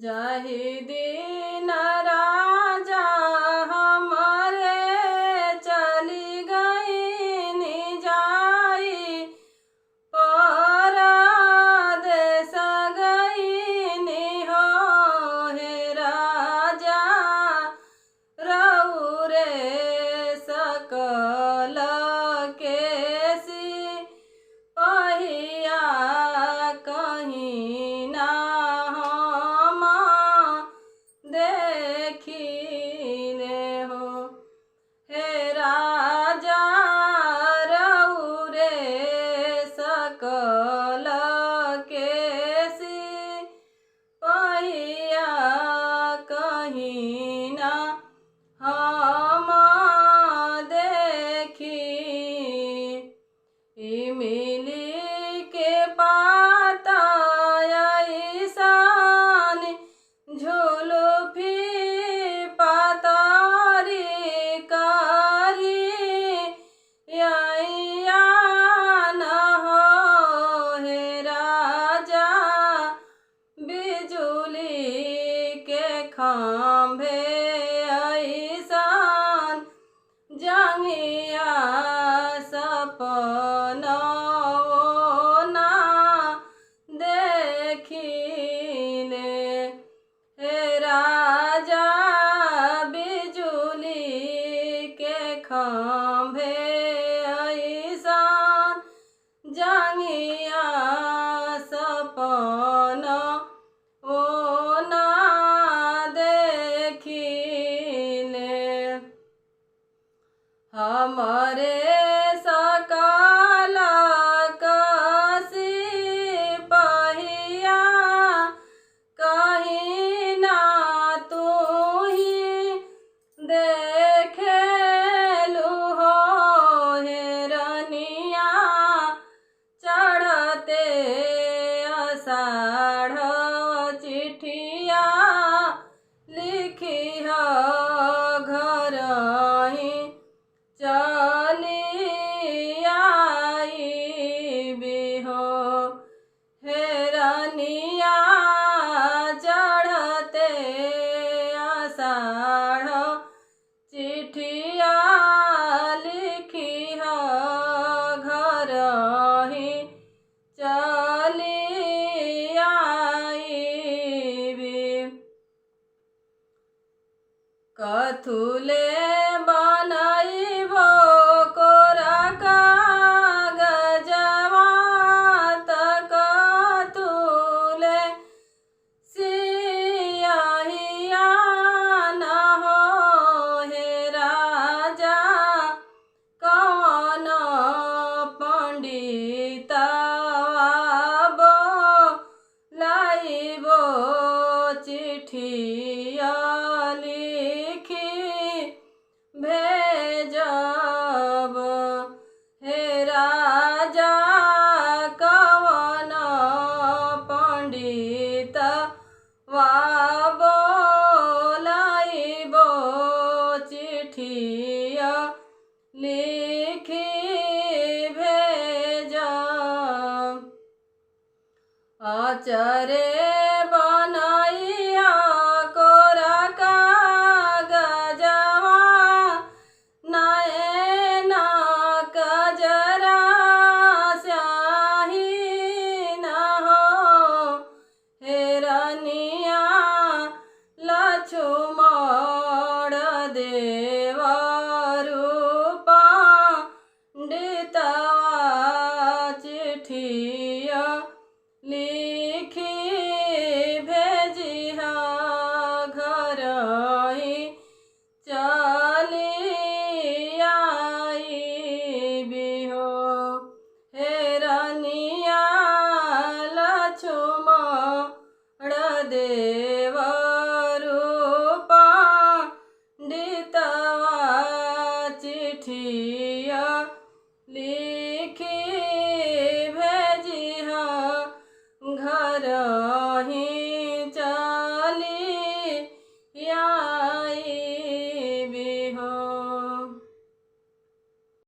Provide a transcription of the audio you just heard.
जाहि दिन राजा हमारे चली गई जाई परदेस गई हो हे राजा रहु रे सकल केसी पहिया कहीं ना हम देखिले हो हे राजा रहु रे सकल केसी पहिया कहीं ना हम देखी इमली के पाता ऐसान झुलुफी पातारी कारी या न हो हे राजा बिजुली के खंभे ऐसान जंगिया सपना ना देखिले हे राजा बिजुली के खंभे ऐसान जंगिया सपना ओ ना देखिले हमारे सकल कसी पहिया कहीं ना तू ही देखेलु हो हे रनिया चढ़ते आषाढ़ चिठिया लिखी घर ही चली आईबी हो हे रनिया चढ़ते आषाढ़ चिठिया लिखी घर ही चली आईबी कथुले बनइबो कोरा कागजवा त कथुले सियहिया न हो हे राजा कौन पंडितवा बोलाइबो चिठिया लिखी भेजब हे राजा कवन पंडितवा